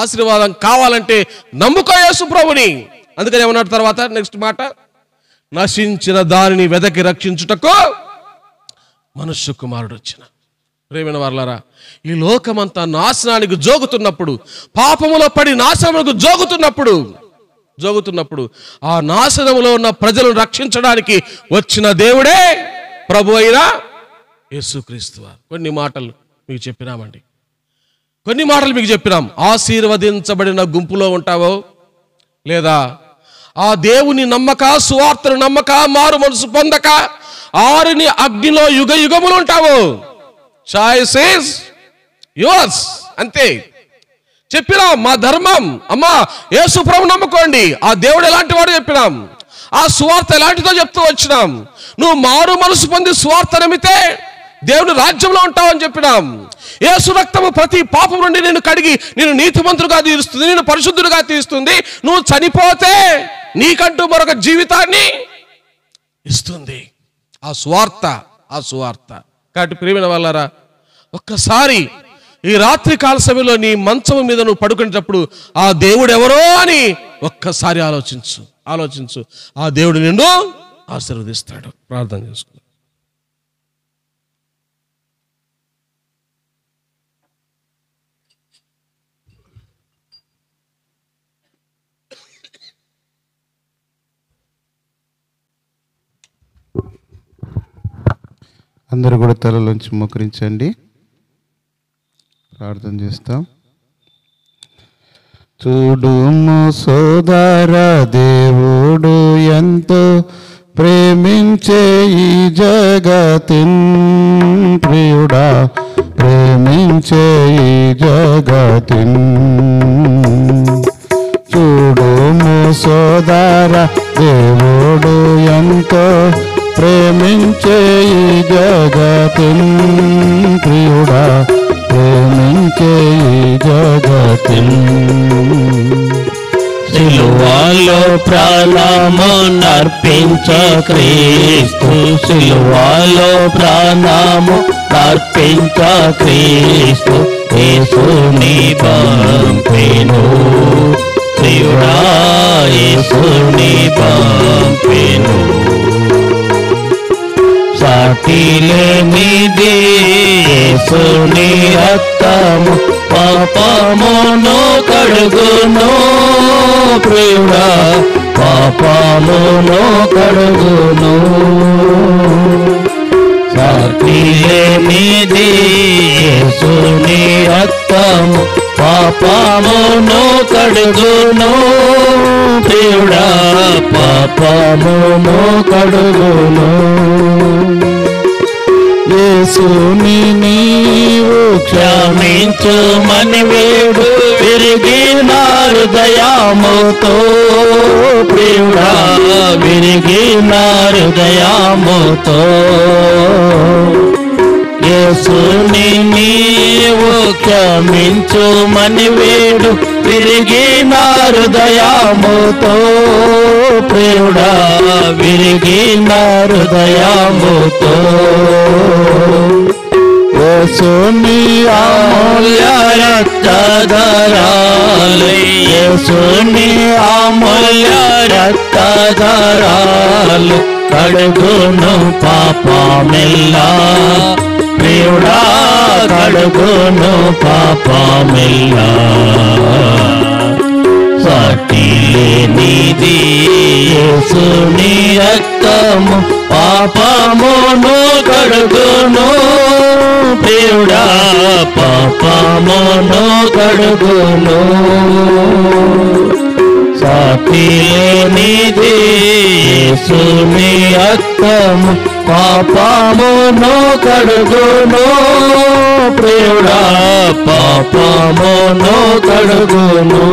ఆశీర్వాదం కావాలంటే నమ్ముకో యేసు ప్రభుని. అందుకని ఏమన్నాడు తర్వాత నెక్స్ట్ మాట? నశించిన దానిని వెదకి రక్షించుటకు మనుష్య కుమారుడు వచ్చిన. ప్రేమైన వారలారా, ఈ లోకమంతా నాశనానికి జోగుతున్నప్పుడు, పాపములో పడి నాశనములకు జోగుతున్నప్పుడు ఆ నాశనములో ఉన్న ప్రజలను రక్షించడానికి వచ్చిన దేవుడే ప్రభు అయిన యేసుక్రీస్తు వారు. కొన్ని మాటలు మీకు చెప్పినామండి. కొన్ని మాటలు మీకు చెప్పినాం. ఆశీర్వదించబడిన గుంపులో ఉంటావో, లేదా ఆ దేవుని నమ్మక, సువార్తను నమ్మక, మారు మనసు పొందక ఆరుని అగ్నిలో యుగ యుగములు ఉంటావు. Choice is yours. అంతే చెప్పినాం. మా ధర్మం, అమ్మా యేసు ప్రభువు నమ్ముకోండి, ఆ దేవుడు ఎలాంటి వాడు చెప్పినాం, ఆ సువార్త ఎలాంటిదో చెప్తూ వచ్చినాం. నువ్వు మారు మనసు పొంది సువార్త నమ్మితే దేవుని రాజ్యంలో ఉంటావని చెప్పినాం. యేసు రక్తము ప్రతి పాపం నుండి నేను కడిగి నేను నీతిమంతుడుగా తీరుస్తుంది, నేను పరిశుద్ధుడిగా తీరుస్తుంది. నువ్వు చనిపోతే నీకంటూ మరొక జీవితాన్ని ఇస్తుంది. ఆ సువార్త. కాబట్టి ప్రియమైన వాళ్ళారా, ఒక్కసారి ఈ రాత్రి కాల సమయంలో నీ మంచం మీద నువ్వు పడుకునేటప్పుడు ఆ దేవుడు ఎవరో అని ఒక్కసారి ఆలోచించు. ఆ దేవుడు నిన్ను ఆశీర్వదిస్తాడు. ప్రార్థన చేసుకో. అందరూ కూడా తలలోంచి మోకరించండి, ప్రార్థన చేస్తాం. చూడుము సోదర, దేవుడు ఎంతో ప్రేమించే ఈ జగతిన్, ప్రియుడా ప్రేమించే ఈ జగతిన్. చూడుము సోదర, దేవుడు ఎంతో ప్రేమించే ఈ జగతిన్, ప్రియుడా ప్రేమించే ఈ జగతిన్. సిలువలో ప్రాణము నర్పించ క్రీస్తు, సిలువలో ప్రాణము నర్పించ క్రీస్తు, యేసుని పంపెను, ప్రియుడా యేసుని పంపెను. సాటిలేనిది యేసుని రక్తము, పాపమును కడుగును, ప్రియుడా పాపమును కడుగును. సాటిలేనిది యేసుని రక్తము, పాపమును కడుగును, ప్రియుడా పాపమును కడుగును. యేసుని నీవు క్షమించుమని వేడు, విరిగిన హృదయముతో, ప్రియుడా విరిగిన హృదయముతో. యేసుని నీవు క్షమించుమని వేడు, విరిగిన హృదయముతో, ప్రియుడా విరిగిన హృదయముతో. యేసుని అమూల్య రక్తధారాలు, యేసుని అమూల్య రక్తధారాలు కడుగును పాపమెల్లా, ప్రియుడా కడుగును పాపమెల్లా. సాటిలేనిది యేసుని రక్తము, పాపమును కడుగును, ప్రియుడా పాపమును కడుగును. సాటిలేనిది యేసుని రక్తము, పాపమును కడుగును, ప్రియుడా పాపమును కడుగును.